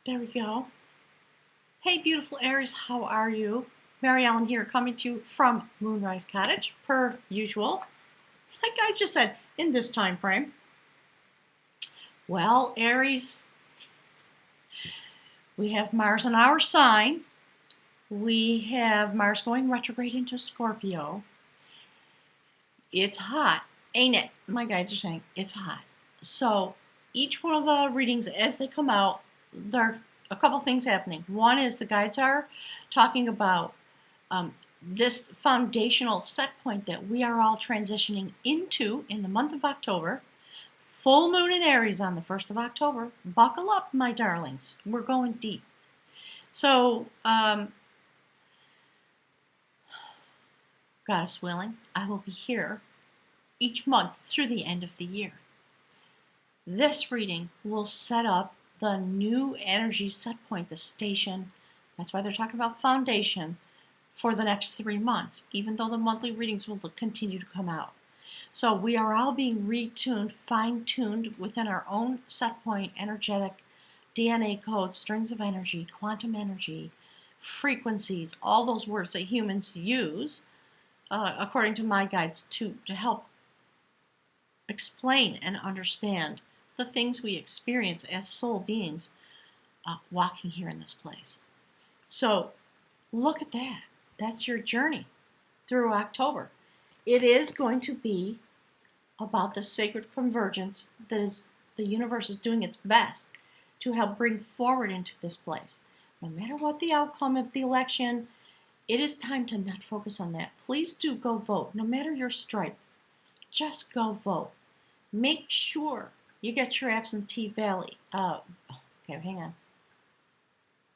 There we go. Hey, beautiful Aries, how are you? Mary Ellen here, coming to you from Moonrise Cottage, per usual. Like I just said, in this time frame. Well, Aries, we have Mars in our sign. We have Mars going retrograde into Scorpio. It's hot, ain't it? My guides are saying it's hot. So each one of the readings, as they come out, there are a couple things happening. One is the guides are talking about this foundational set point that we are all transitioning into in the month of October. Full moon in Aries on the 1st of October. Buckle up, my darlings. We're going deep. So, Goddess willing, I will be here each month through the end of the year. This reading will set up the new energy set point, the station. That's why they're talking about foundation for the next 3 months, even though the monthly readings will continue to come out. So we are all being retuned, fine-tuned within our own set point, energetic DNA codes, strings of energy, quantum energy, frequencies, all those words that humans use, according to my guides, to help explain and understand the things we experience as soul beings walking here in this place. So look at that. That's your journey through October. It is going to be about the sacred convergence that is the universe is doing its best to help bring forward into this place. No matter what the outcome of the election, it is time to not focus on that. Please do go vote. No matter your stripe, just go vote. Make sure you get your absentee ballot. Okay, hang on.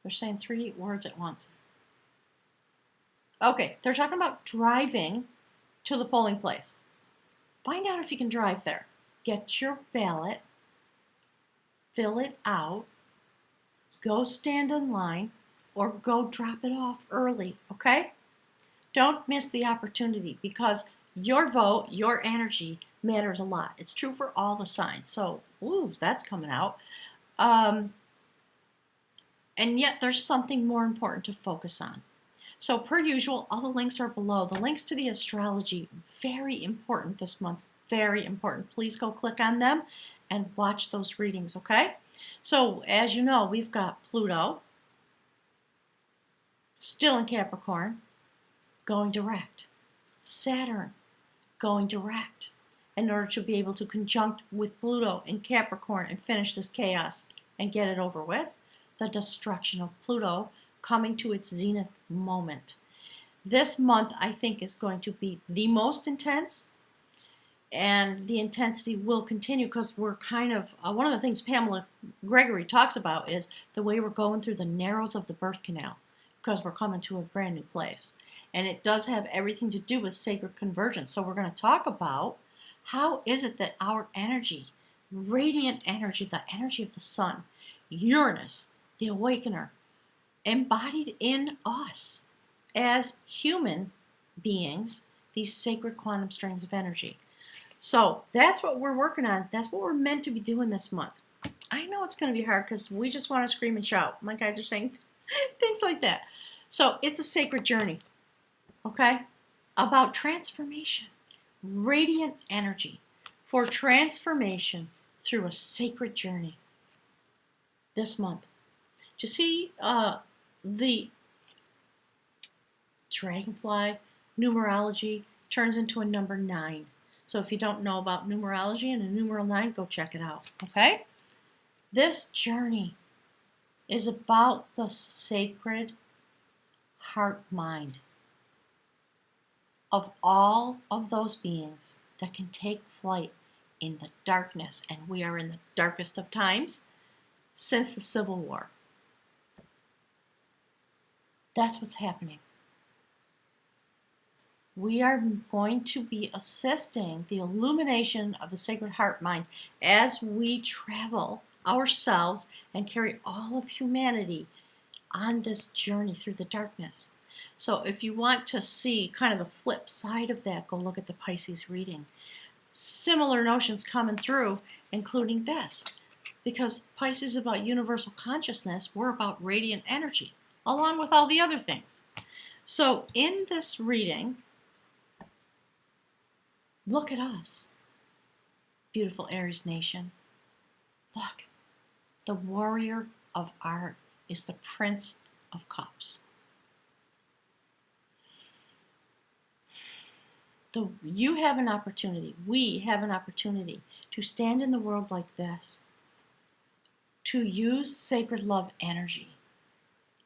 They're saying 3 words at once. Okay, they're talking about driving to the polling place. Find out if you can drive there. Get your ballot, fill it out, go stand in line, or go drop it off early, okay? Don't miss the opportunity because your vote, your energy matters a lot. It's true for all the signs. So, that's coming out. And yet there's something more important to focus on. So per usual, all the links are below. The links to the astrology, very important this month, very important. Please go click on them and watch those readings, okay? So as you know, we've got Pluto, still in Capricorn, going direct. Saturn, going direct, in order to be able to conjunct with Pluto in Capricorn and finish this chaos and get it over with. The destruction of Pluto coming to its zenith moment. This month, I think, is going to be the most intense, and the intensity will continue because we're kind of, one of the things Pamela Gregory talks about is the way we're going through the narrows of the birth canal because we're coming to a brand new place. And it does have everything to do with sacred convergence. So we're going to talk about how is it that our energy, radiant energy, the energy of the sun, Uranus, the awakener, embodied in us as human beings, these sacred quantum strings of energy. So that's what we're working on. That's what we're meant to be doing this month. I know it's going to be hard because we just want to scream and shout. My guides are saying things like that. So it's a sacred journey, okay? About transformation, radiant energy for transformation through a sacred journey this month. To see the dragonfly numerology turns into a number 9. So if you don't know about numerology and a numeral 9, go check it out, okay? This journey is about the sacred heart-mind of all of those beings that can take flight in the darkness, and we are in the darkest of times since the Civil War. That's what's happening. We are going to be assisting the illumination of the sacred heart mind as we travel ourselves and carry all of humanity on this journey through the darkness. So if you want to see kind of the flip side of that, go look at the Pisces reading. Similar notions coming through, including this. because Pisces is about universal consciousness. We're about radiant energy, along with all the other things. So in this reading, look at us, beautiful Aries nation. Look, the warrior of art is the Prince of Cups. You have an opportunity, we have an opportunity to stand in the world like this, to use sacred love energy.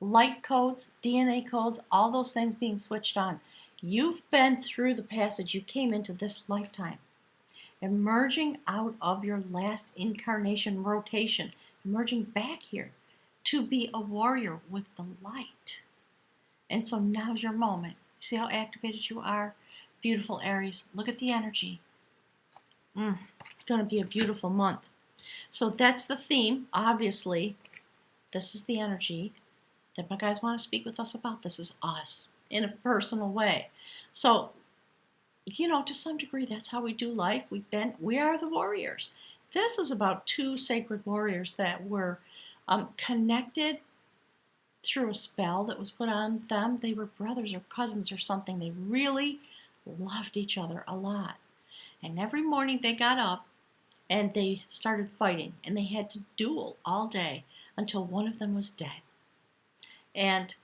Light codes, DNA codes, all those things being switched on. You've been through the passage. You came into this lifetime. Emerging out of your last incarnation rotation. Emerging back here to be a warrior with the light. And so now's your moment. See how activated you are? Beautiful Aries. Look at the energy. It's going to be a beautiful month. So that's the theme. Obviously, this is the energy that my guys want to speak with us about. This is us in a personal way. So, to some degree, that's how we do life. We are the warriors. This is about two sacred warriors that were connected through a spell that was put on them. They were brothers or cousins or something. They really loved each other a lot. And every morning they got up and they started fighting. And they had to duel all day until one of them was dead. And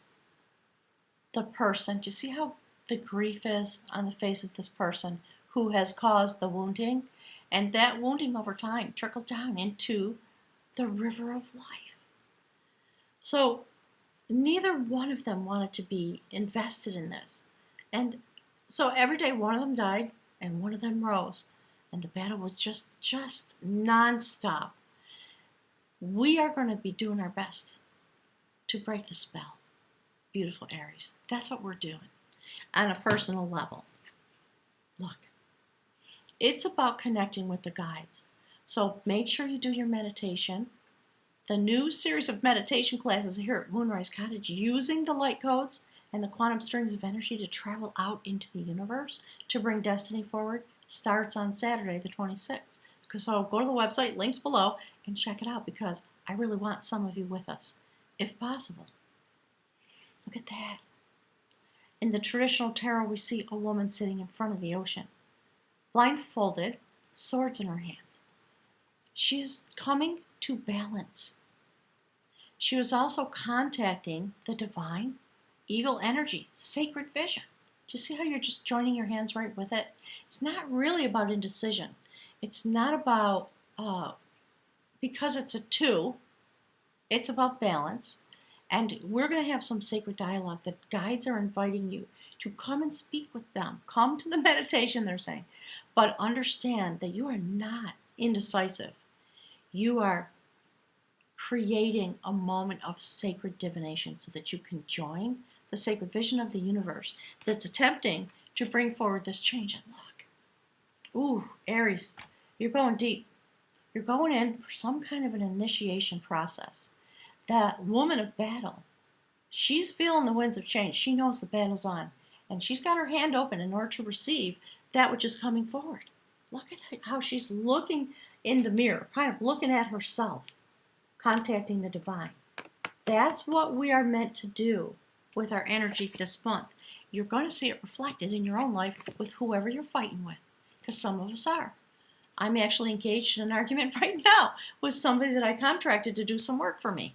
the person, do you see how the grief is on the face of this person who has caused the wounding? And that wounding over time trickled down into the river of life. So neither one of them wanted to be invested in this. And so every day one of them died and one of them rose. And the battle was just nonstop. We are going to be doing our best to break the spell. Beautiful Aries. That's what we're doing on a personal level. Look, it's about connecting with the guides. So make sure you do your meditation. The new series of meditation classes here at Moonrise Cottage, using the light codes and the quantum strings of energy to travel out into the universe to bring destiny forward, starts on Saturday the 26th. So go to the website, links below, and check it out, because I really want some of you with us, if possible. Look at that. In the traditional tarot, we see a woman sitting in front of the ocean, blindfolded, swords in her hands. She is coming to balance. She was also contacting the divine, eagle energy, sacred vision. Do you see how you're just joining your hands right with it? It's not really about indecision. It's not about, because it's a 2, it's about balance. And we're going to have some sacred dialogue that guides are inviting you to come and speak with them. Come to the meditation, they're saying. But understand that you are not indecisive. You are creating a moment of sacred divination so that you can join the sacred vision of the universe that's attempting to bring forward this change. And look, Aries, you're going deep. You're going in for some kind of an initiation process. That woman of battle, she's feeling the winds of change. She knows the battle's on. And she's got her hand open in order to receive that which is coming forward. Look at how she's looking in the mirror, kind of looking at herself, contacting the divine. That's what we are meant to do with our energy this month. You're going to see it reflected in your own life with whoever you're fighting with, because some of us are. I'm actually engaged in an argument right now with somebody that I contracted to do some work for me.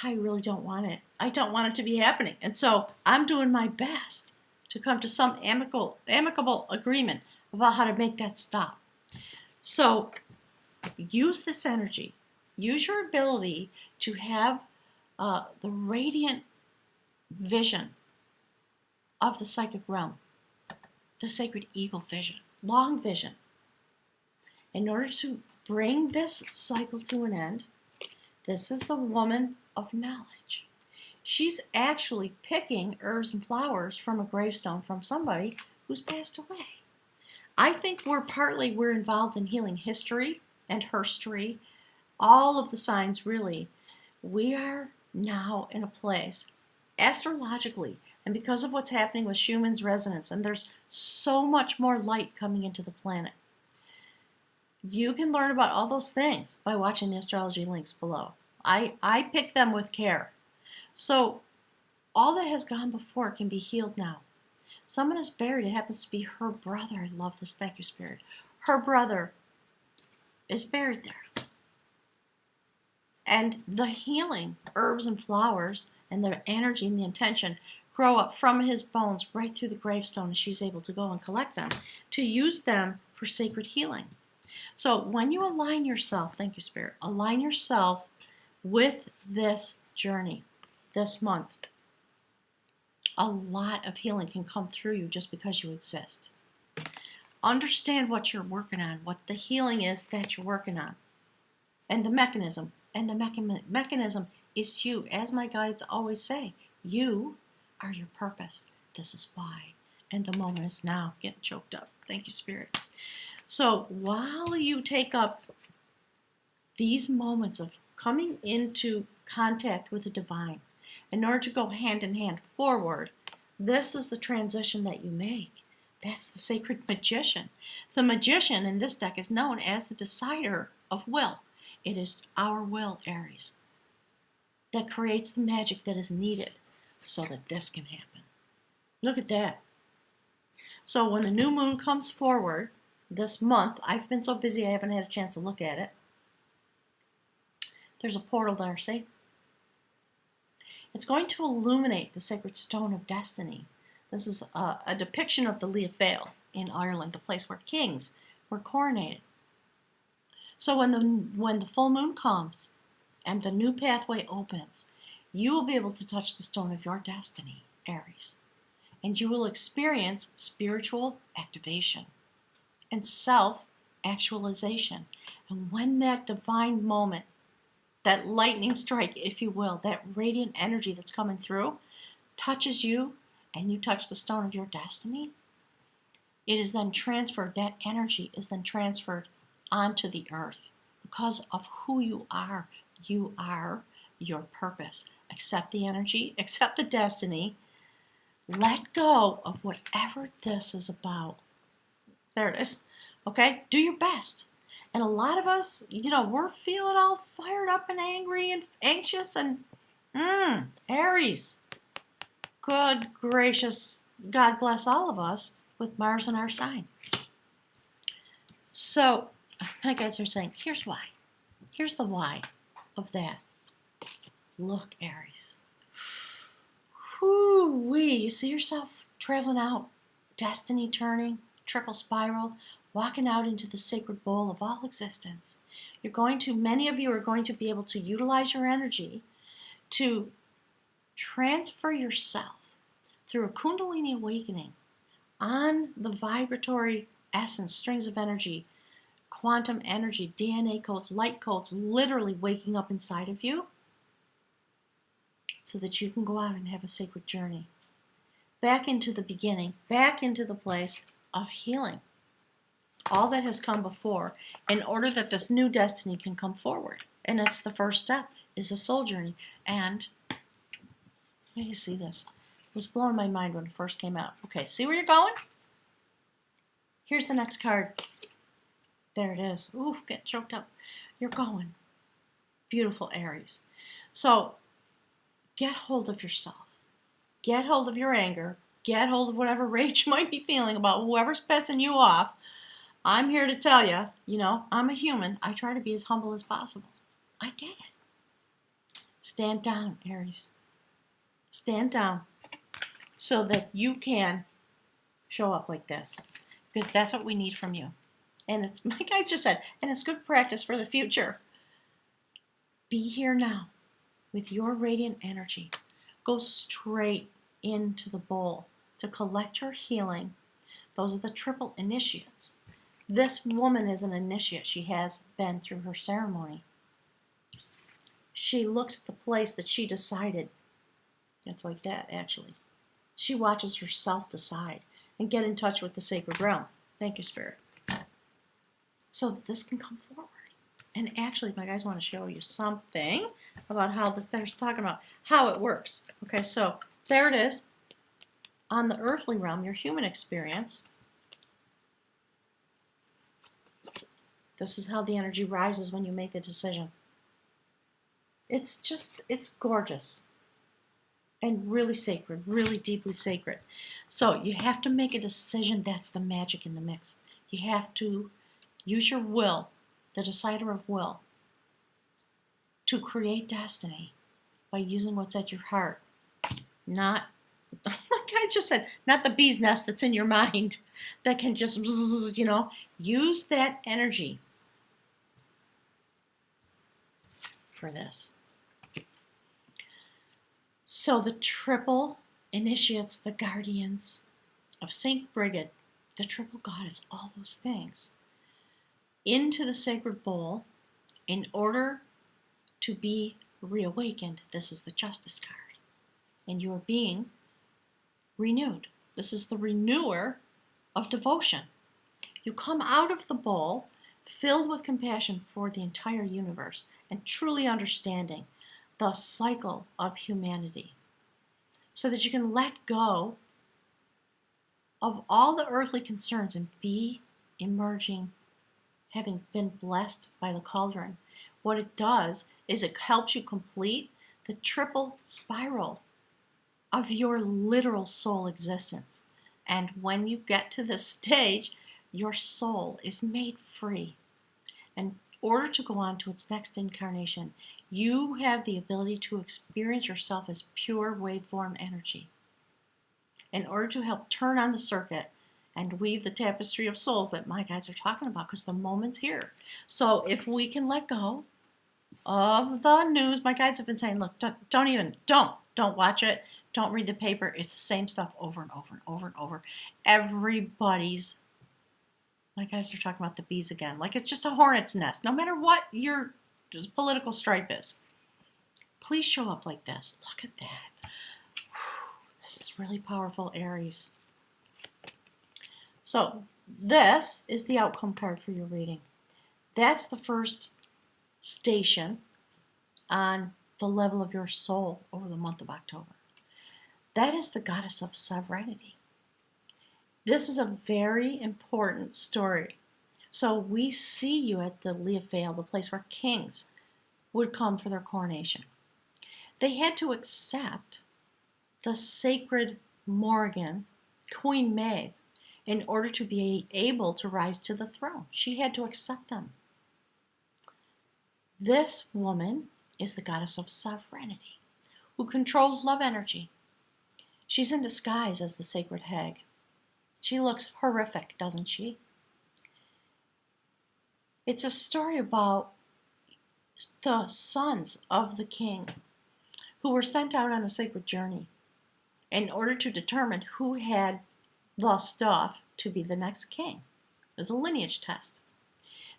I really don't want it. I don't want it to be happening. And so I'm doing my best to come to some amicable agreement about how to make that stop. So use this energy. Use your ability to have the radiant vision of the psychic realm, the sacred eagle vision, long vision. In order to bring this cycle to an end, this is the woman of knowledge. She's actually picking herbs and flowers from a gravestone from somebody who's passed away. I think we're involved in healing history and herstory, all of the signs really. We are now in a place, astrologically, and because of what's happening with Schumann's resonance, and there's so much more light coming into the planet. You can learn about all those things by watching the astrology links below. I pick them with care. So all that has gone before can be healed now. Someone is buried. It happens to be her brother. I love this. Thank you, Spirit. Her brother is buried there. And the healing herbs and flowers and the energy and the intention grow up from his bones right through the gravestone, and she's able to go and collect them to use them for sacred healing. So when you align yourself, thank you, Spirit, align yourself with this journey this month, a lot of healing can come through you just because you exist. Understand what you're working on, what the healing is that you're working on, and the mechanism. And the mechanism is you. As my guides always say, you are your purpose. This is why. And the moment is now. Getting choked up. Thank you, Spirit. So while you take up these moments of coming into contact with the divine, in order to go hand in hand forward, this is the transition that you make. That's the sacred magician. The magician in this deck is known as the decider of will. It is our will, Aries, that creates the magic that is needed so that this can happen. Look at that. So when the new moon comes forward this month, I've been so busy I haven't had a chance to look at it. There's a portal there, see? It's going to illuminate the sacred stone of destiny. This is a depiction of the Lia Fale in Ireland, the place where kings were coronated. So when the full moon comes and the new pathway opens, you will be able to touch the stone of your destiny, Aries. And you will experience spiritual activation and self-actualization. And when that divine moment, that lightning strike, if you will, that radiant energy that's coming through, touches you and you touch the stone of your destiny, it is then transferred, that energy is then transferred onto the earth because of who you are. You are your purpose. Accept the energy, accept the destiny, let go of whatever this is about. There it is. Okay? Do your best. And a lot of us, we're feeling all fired up and angry and anxious and, Aries. Good gracious, God bless all of us with Mars in our sign. So, my guides are saying, here's why. Here's the why of that. Look, Aries. Whoo-wee. You see yourself traveling out, destiny turning, triple spiral, walking out into the sacred bowl of all existence. Many of you are going to be able to utilize your energy to transfer yourself through a Kundalini awakening on the vibratory essence, strings of energy, quantum energy, DNA codes, light codes, literally waking up inside of you so that you can go out and have a sacred journey. Back into the beginning, back into the place of healing. All that has come before in order that this new destiny can come forward. And it's the first step, is the soul journey. And, let me see this. It was blowing my mind when it first came out. Okay, see where you're going? Here's the next card. There it is. Ooh, get choked up. You're going. Beautiful, Aries. So, get hold of yourself. Get hold of your anger. Get hold of whatever rage you might be feeling about whoever's pissing you off. I'm here to tell you, I'm a human. I try to be as humble as possible. I get it. Stand down, Aries. Stand down so that you can show up like this. Because that's what we need from you. And it's, my guys just said, and it's good practice for the future. Be here now with your radiant energy. Go straight into the bowl to collect your healing. Those are the triple initiates. This woman is an initiate. She has been through her ceremony. She looks at the place that she decided. It's like that, actually. She watches herself decide and get in touch with the sacred realm. Thank you, Spirit. So that this can come forward. And actually, my guys want to show you something about how they're talking about how it works. Okay, so there it is. On the earthly realm, your human experience, This is how the energy rises when you make the decision. It's gorgeous and really sacred, really deeply sacred. So you have to make a decision. That's the magic in the mix. You have to use your will, the decider of will, to create destiny by using what's at your heart, not, like I just said, not the bee's nest that's in your mind that can just, use that energy for this. So the triple initiates the guardians of Saint Brigid, the triple goddess, all those things, into the sacred bowl in order to be reawakened. This is the Justice card. And you are being renewed. This is the renewer of devotion. You come out of the bowl filled with compassion for the entire universe and truly understanding the cycle of humanity so that you can let go of all the earthly concerns and be emerging, having been blessed by the cauldron. What it does is it helps you complete the triple spiral of your literal soul existence. And when you get to this stage, your soul is made free. In order to go on to its next incarnation, you have the ability to experience yourself as pure waveform energy. In order to help turn on the circuit and weave the tapestry of souls that my guides are talking about, because the moment's here. So if we can let go of the news, my guides have been saying, look, don't watch it. Don't read the paper. It's the same stuff over and over and over and over. My guys are talking about the bees again. Like it's just a hornet's nest. No matter what your political stripe is. Please show up like this. Look at that. This is really powerful, Aries. So this is the outcome card for your reading. That's the first station on the level of your soul over the month of October. That is the goddess of sovereignty. This is a very important story. So we see you at the Leofale, the place where kings would come for their coronation. They had to accept the sacred Morrigan, Queen Maeve, in order to be able to rise to the throne. She had to accept them. This woman is the goddess of sovereignty, who controls love energy. She's in disguise as the sacred hag. She looks horrific, doesn't she? It's a story about the sons of the king who were sent out on a sacred journey in order to determine who had the stuff to be the next king. It was a lineage test.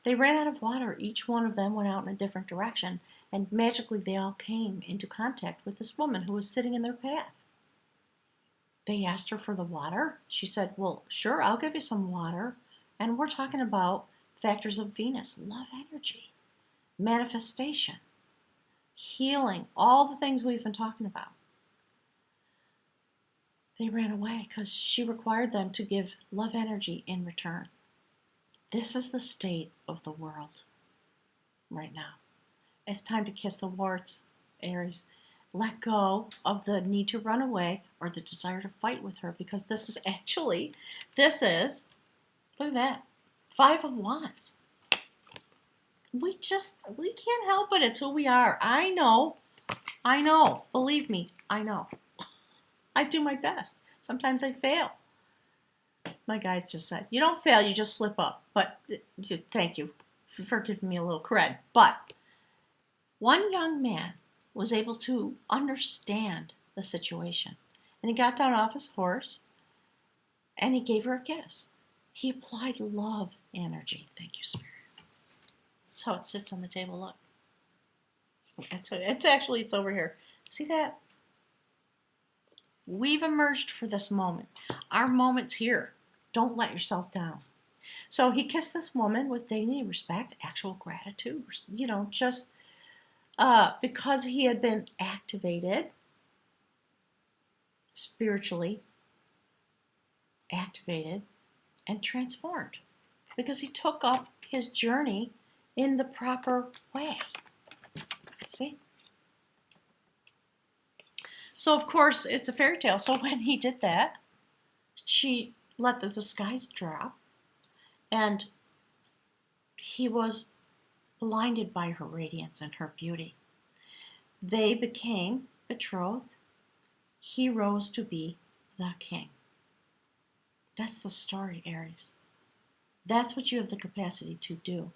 They ran out of water. Each one of them went out in a different direction, and magically they all came into contact with this woman who was sitting in their path. They asked her for the water. She said, well, sure, I'll give you some water. And we're talking about factors of Venus, love energy, manifestation, healing, all the things we've been talking about. They ran away because she required them to give love energy in return. This is the state of the world right now. It's time to kiss the warts, Aries. Let go of the need to run away or the desire to fight with her, because this is, look at that, 5 of Wands. We can't help it. It's who we are. I know. Believe me, I know. I do my best. Sometimes I fail. My guides just said, you don't fail, you just slip up. But thank you for giving me a little cred. But one young man was able to understand the situation. And he got down off his horse and he gave her a kiss. He applied love energy. Thank you, Spirit. That's how it sits on the table. Look. It's over here. See that? We've emerged for this moment. Our moment's here. Don't let yourself down. So he kissed this woman with dignity, respect, actual gratitude, just because he had been activated, spiritually activated, and transformed. Because he took up his journey in the proper way. See? So, of course, it's a fairy tale. So when he did that, she let the skies drop, and he was blinded by her radiance and her beauty. They became betrothed. He rose to be the king. That's the story, Aries. That's what you have the capacity to do.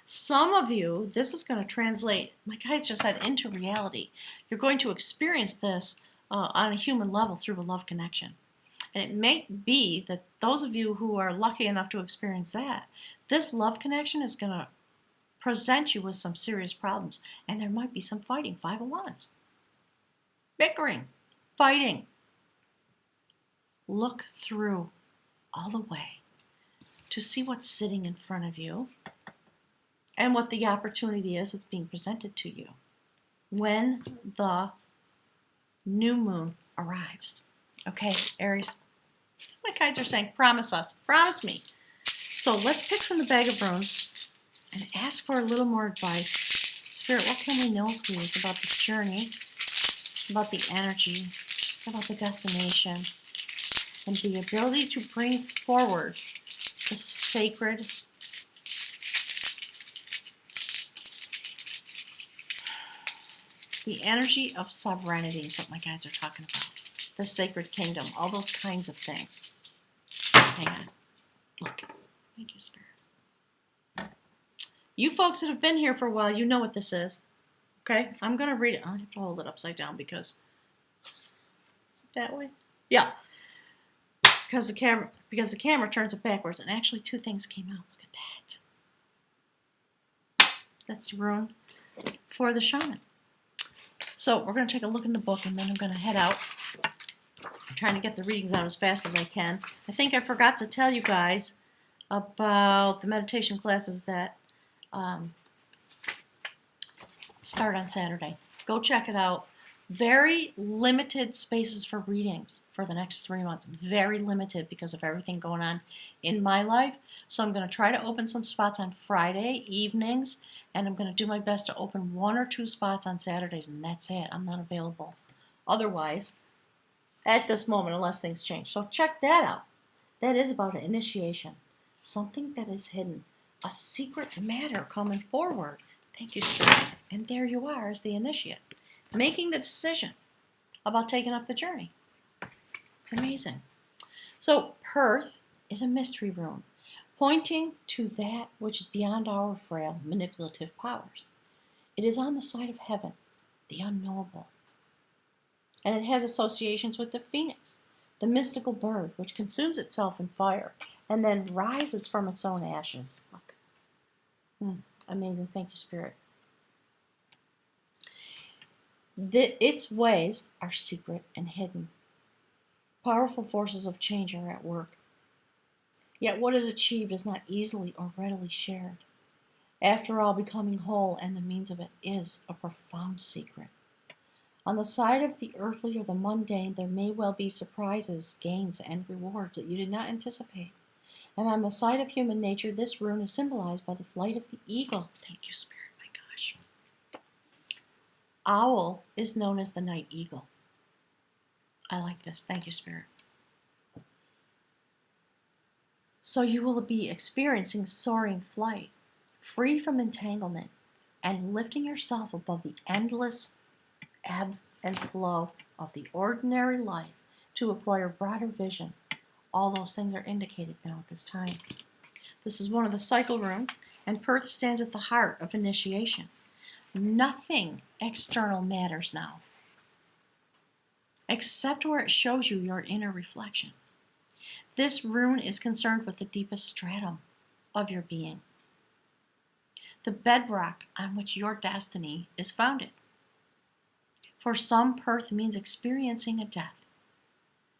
Some of you, this is going to translate, my guides just said, into reality. You're going to experience this on a human level through a love connection. And it may be that those of you who are lucky enough to experience that, this love connection is going to present you with some serious problems. And there might be some fighting, 5 of Wands. Bickering, fighting. Look through all the way to see what's sitting in front of you and what the opportunity is that's being presented to you when the new moon arrives. Okay, Aries, my guides are saying, promise us, promise me. So let's pick from the bag of runes and ask for a little more advice. Spirit, what can we know, please, about this journey, about the energy, about the destination, and the ability to bring forward the sacred, the energy of sovereignty is what my guides are talking about. The sacred kingdom, all those kinds of things. Hang on. Look. Thank you, Spirit. You folks that have been here for a while, you know what this is. Okay? I'm going to read it. I have to hold it upside down because... Is it that way? Yeah. Because the camera turns it backwards. And actually 2 things came out. Look at that. That's the rune for the shaman. So we're going to take a look in the book, and then I'm going to head out. I'm trying to get the readings out as fast as I can. I think I forgot to tell you guys about the meditation classes that start on Saturday. Go check it out. Very limited spaces for readings for the next 3 months. Very limited because of everything going on in my life. So I'm going to try to open some spots on Friday evenings, and I'm going to do my best to open 1 or 2 spots on Saturdays, and that's it. I'm not available otherwise at this moment unless things change. So check that out. That is about an initiation. Something that is hidden. A secret matter coming forward. Thank you, Spirit. And there you are as the initiate. Making the decision about taking up the journey. It's amazing. So Perth is a mystery rune, pointing to that which is beyond our frail manipulative powers. It is on the side of heaven, the unknowable. And it has associations with the phoenix, the mystical bird which consumes itself in fire and then rises from its own ashes. Look. Amazing. Thank you, Spirit. Its ways are secret and hidden. Powerful forces of change are at work. Yet what is achieved is not easily or readily shared. After all, becoming whole and the means of it is a profound secret. On the side of the earthly or the mundane, there may well be surprises, gains, and rewards that you did not anticipate. And on the side of human nature, this rune is symbolized by the flight of the eagle. Thank you, Spirit. My gosh. Owl is known as the night eagle. I like this. Thank you, Spirit. So you will be experiencing soaring flight, free from entanglement, and lifting yourself above the endless ebb and flow of the ordinary life to acquire broader vision. All those things are indicated now at this time. This is one of the cycle runes, and Perth stands at the heart of initiation. Nothing external matters now, except where it shows you your inner reflection. This rune is concerned with the deepest stratum of your being, the bedrock on which your destiny is founded. For some, Perth means experiencing a death.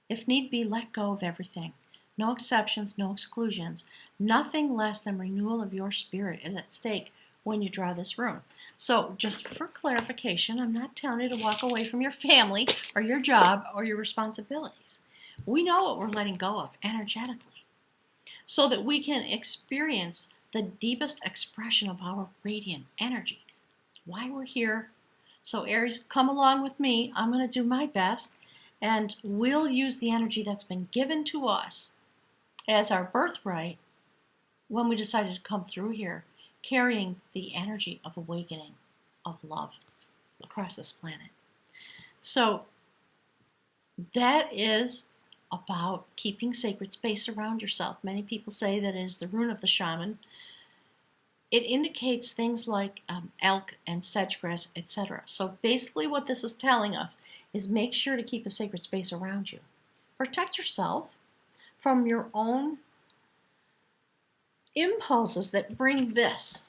If need be, let go of everything. No exceptions, no exclusions. Nothing less than renewal of your spirit is at stake when you draw this rune. So just for clarification, I'm not telling you to walk away from your family or your job or your responsibilities. We know what we're letting go of energetically so that we can experience the deepest expression of our radiant energy. Why we're here. So Aries, come along with me. I'm going to do my best, and we'll use the energy that's been given to us as our birthright when we decided to come through here, carrying the energy of awakening, of love across this planet. So that is about keeping sacred space around yourself. Many people say that is the rune of the shaman. It indicates things like elk and sedgegrass, etc. So basically what this is telling us is make sure to keep a sacred space around you. Protect yourself from your own impulses that bring this.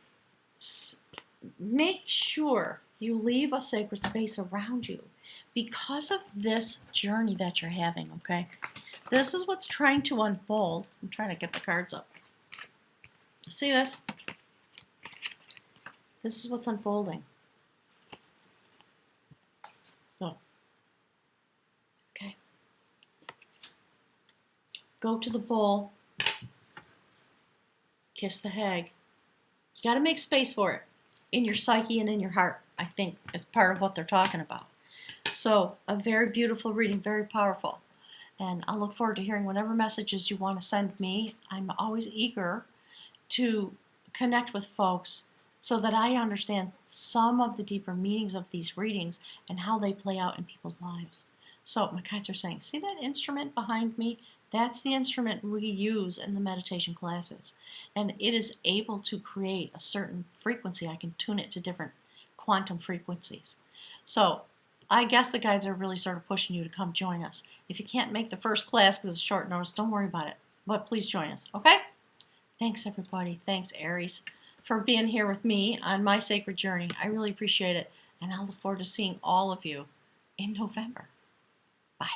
Make sure you leave a sacred space around you because of this journey that you're having, okay? This is what's trying to unfold. I'm trying to get the cards up. See this? This is what's unfolding. Oh. Okay. Go to the bowl. Kiss the hag. You got to make space for it in your psyche and in your heart, I think, is part of what they're talking about. So, a very beautiful reading, very powerful. And I look forward to hearing whatever messages you want to send me. I'm always eager to connect with folks so that I understand some of the deeper meanings of these readings and how they play out in people's lives. So my guides are saying, see that instrument behind me? That's the instrument we use in the meditation classes. And it is able to create a certain frequency. I can tune it to different quantum frequencies. So I guess the guides are really sort of pushing you to come join us. If you can't make the first class because it's short notice, don't worry about it. But please join us, okay? Thanks, everybody. Thanks, Aries, for being here with me on my sacred journey. I really appreciate it. And I look forward to seeing all of you in November. Bye.